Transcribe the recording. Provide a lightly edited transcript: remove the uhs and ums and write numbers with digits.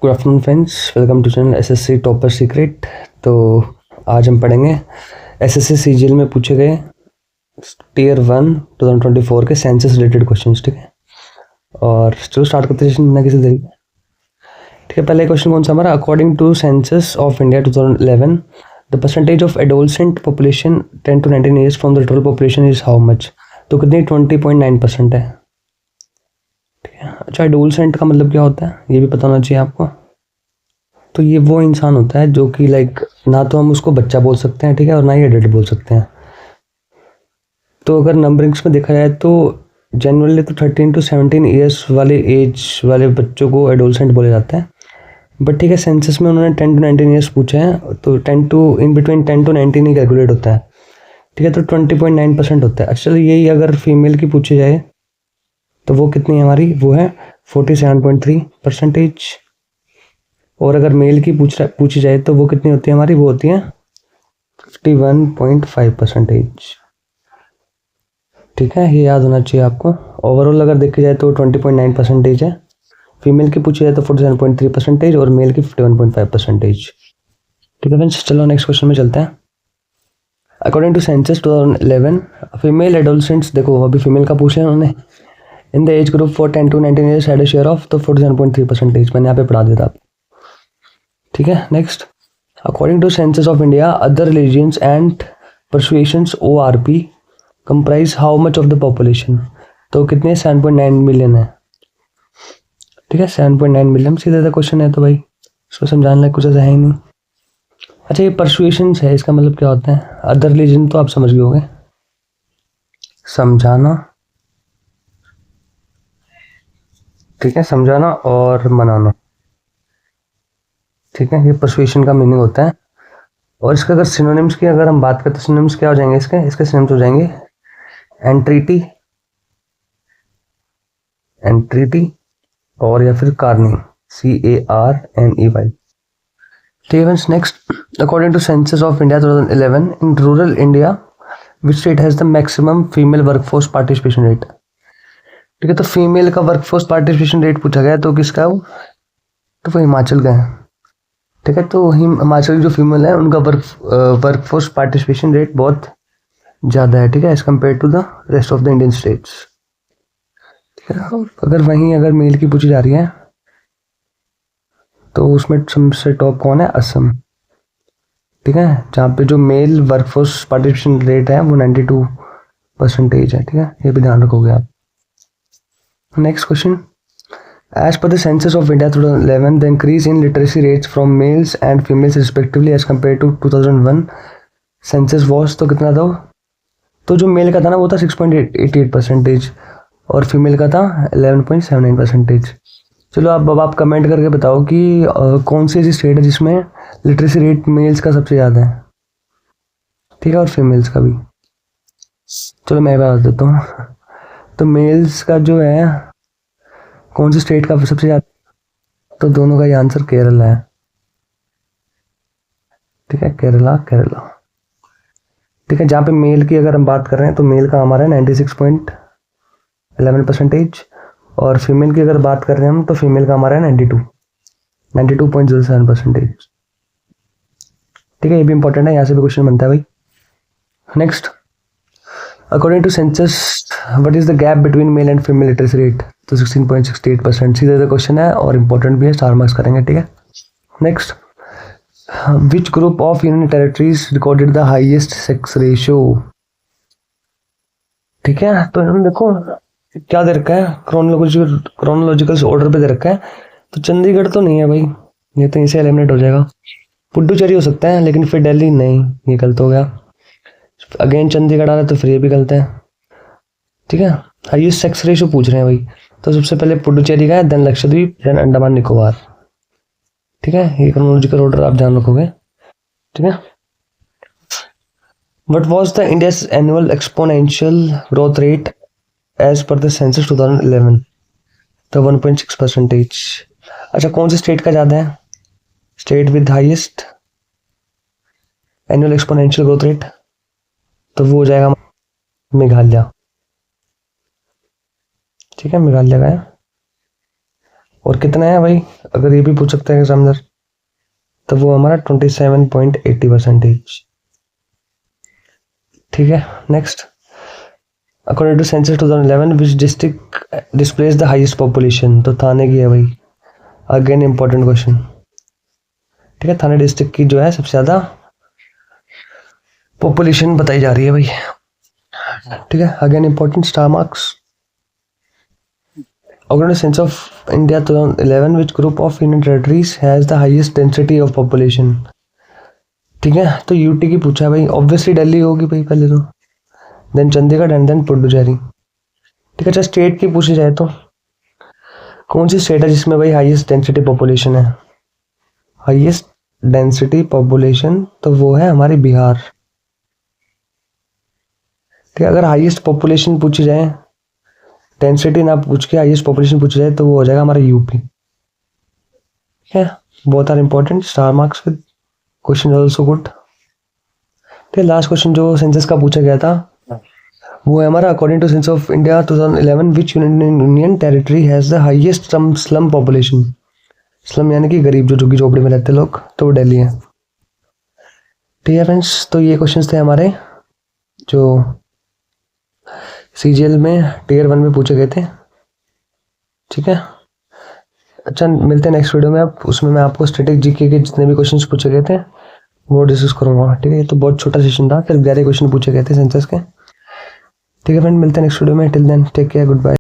Good afternoon friends, welcome to channel SSC topper secret. तो आज हम पढ़ेंगे एसएससी सीजीएल में पूछे गए टीयर 1 2024 के सेंसस रिलेटेड क्वेश्चंस। ठीक है, और चलो स्टार्ट करते हैं सेशन बिना किसी देरी के। ठीक है, पहले क्वेश्चन कौन सा हमारा? According to census of India 2011 the percentage of adolescent population 10 to 19 years from the total population is how much. तो कितनी? 20.9% है। अच्छा, एडोलसेंट का मतलब क्या होता है ये भी पता होना चाहिए आपको। तो ये वो इंसान होता है जो कि लाइक ना तो हम उसको बच्चा बोल सकते हैं, ठीक है, और ना ही एडल्ट बोल सकते हैं। तो अगर नंबरिंग्स में देखा जाए तो जनरली तो 13 to 17 ईयर्स वाले एज वाले बच्चों को एडोलसेंट बोला जाता है। बट ठीक है, सेंसस में उन्होंने 10 to 19 ईयर्स पूछे हैं, तो 10 to in between 10 to 19 he calculate होता है। ठीक है, तो 20.9% होता है। अच्छा, यही अगर फीमेल की पूछी जाए तो वो कितनी है हमारी? वो है 47.3%। और अगर मेल की पूछी जाए तो वो कितनी होती है हमारी? वो होती है 51.5%। ठीक है, ये याद होना चाहिए आपको। ओवरऑल अगर देखी जाए तो 20.9% है। फीमेल की पूछी जाए तो 47.3% और मेल की 51.5%। ठीक है फ्रेंड्स, चलो नेक्स्ट क्वेश्चन में चलते हैं। According to census 2011 female adolescents, देखो अभी फीमेल का पूछे हैं उन्होंने, in the age group for 10 to 19 years had a share of तो 47.3%। मैंने यहाँ पे पढ़ा दिया था। ठीक है, next. According to census of India other religions and persuasions ORP comprise how much of the population. तो कितने? 7.9 मिलियन है। ठीक है, 7.9 मिलियन सीधा सा क्वेश्चन है, तो भाई इसको समझाने लायक कुछ ऐसा है ही नहीं। अच्छा, ये परसुएशंस है, इसका मतलब क्या होता है? अदर रिलीजन तो आप समझ गए होंगे, समझाना। ठीक है, समझाना और मनाना। ठीक है, ये परसुएशन का मीनिंग होता है। और इसका अगर सिनोनिम्स की अगर हम बात करें तो सिनोनिम्स क्या हो जाएंगे इसके सिनोनिम्स हो जाएंगे एंट्रिटी, और या फिर कार्नी, CARNEY। ठीक है, next. According to census of India 2011 in rural India which state has the maximum female workforce participation rate. ठीक है, तो फीमेल का वर्कफोर्स पार्टिसिपेशन रेट पूछा गया, तो किसका है वो? तो वो हिमाचल का है। ठीक है, तो हिमाचल की जो फीमेल है उनका वर्कफोर्स पार्टिसिपेशन रेट बहुत ज़्यादा है। ठीक है, as compare to the rest of the Indian states. ठीक है, अगर मेल की पूछी जा रही है तो उसमें सबसे टॉप कौन है? असम। ठीक है, जहाँ पे जो मेल वर्कफोर्स पार्टिसिपेशन रेट है वो 92% है। ठीक है, ये भी ध्यान रखोगे आप। Next question. As per the census of India 2011 the increase in literacy rates from males and females respectively as compare to 2001 census was, तो कितना था वो? तो जो मेल का था ना वो था 6.88% और फीमेल का था 11.79%। चलो अब आप कमेंट करके बताओ कि कौन सी ऐसी स्टेट है जिसमें लिटरेसी रेट मेल्स का सबसे ज़्यादा है, ठीक है, और फीमेल्स का भी। चलो मैं बता देता हूँ। तो मेल्स का जो है कौन सी स्टेट का सबसे ज़्यादा, तो दोनों का ही आंसर केरला है। ठीक है, केरला। ठीक है, जहाँ पे मेल की अगर हम बात कर रहे हैं तो मेल का हमारा 96.11%, और फीमेल की अगर बात कर रहे हैं हम तो फीमेल का हमारा है 92.07%। ठीक है, ये भी इंपॉर्टेंट है, यहाँ से भी क्वेश्चन बनता है भाई। Next. According to census what is the gap between male and female literacy rate, तो 16.68%। सीधा क्वेश्चन है और इंपॉर्टेंट भी है, स्टार मार्क्स करेंगे। ठीक है, next. Which group of union territories recorded the highest sex ratio. ठीक है, तो इन्होंने देखो क्या दे रखा है, क्रोनोलॉजिकल ऑर्डर पे दे रखा है। तो चंडीगढ़ तो नहीं है भाई, ये तो इसे एलिमिनेट हो जाएगा। पुडुचेरी हो सकता है, लेकिन फिर दिल्ली नहीं, ये गलत हो गया। अगेन चंडीगढ़ आ रहा है तो फिर ये भी गलत है। ठीक है, हाईएस्ट सेक्स रेशियो पूछ रहे हैं भाई, तो सबसे पहले पुडुचेरी का है, देन लक्षद्वीप, देन अंडमान निकोबार। ठीक है, ये क्रोनोलॉजिकल ऑर्डर आप ध्यान रखोगे। ठीक है, what was the India's annual exponential growth rate as per the census 2011, तो 1.6%। अच्छा, कौन सी स्टेट का ज़्यादा है? State with highest annual exponential growth rate, तो वो हो जाएगा मेघालय। ठीक है, मेघालय का है। और कितना है भाई? अगर ये भी पूछ सकते हैं एग्जामिनर, तो वो हमारा 27.80%। ठीक है, next, according to census 2011 which district displays the highest population, तो थाने की है भाई, अगेन इंपॉर्टेंट क्वेश्चन। ठीक है, थाने डिस्ट्रिक्ट की जो है सबसे ज़्यादा पॉपुलेशन बताई जा रही है भाई। ठीक है, again important star marks. According to Census of India 2011, which group of Union Territories has the highest density of population? ठीक है, तो यूटी की पूछा है भाई, ऑब्वियसली दिल्ली होगी भाई पहले तो, then Chandigarh and then Puducherry. ठीक है, अच्छा स्टेट की पूछी जाए तो कौन सी स्टेट है जिसमें भाई हाईएस्ट डेंसिटी पॉपुलेशन है? हाईएस्ट डेंसिटी पॉपुलेशन तो वो है हमारी बिहार। ठीक है, अगर हाईएस्ट पॉपुलेशन पूछी जाए, डेंसिटी ना पूछ के हाईएस्ट पॉपुलेशन पूछी जाए, तो वो हो जाएगा हमारा यूपी। ठीक है, both are important, star marks with question also good. ठीक है, लास्ट क्वेश्चन जो सेंसस का पूछा गया था वो है हमारा, according to census of India 2011 which union territory has the highest slum population? Slum यानी कि गरीब, जो झुग्गी झोपड़ी में रहते लोग, तो वो दिल्ली है। ठीक है फ्रेंड्स, तो ये क्वेश्चंस थे हमारे जो सीजीएल में टियर 1 में पूछे गए थे। ठीक है, अच्छा मिलते हैं नेक्स्ट वीडियो में। अब उसमें मैं आपको स्टैटिक जीके के जितने भी क्वेश्चंस पूछे गए थे वो डिस्कस करूंगा। ठीक है, ये तो बहुत छोटा सेशन था, सिर्फ 11 क्वेश्चन पूछे गए थे सेंसस के। ठीक है फ्रेंड, मिलते हैं नेक्स्ट वीडियो में। Till then take care, good bye.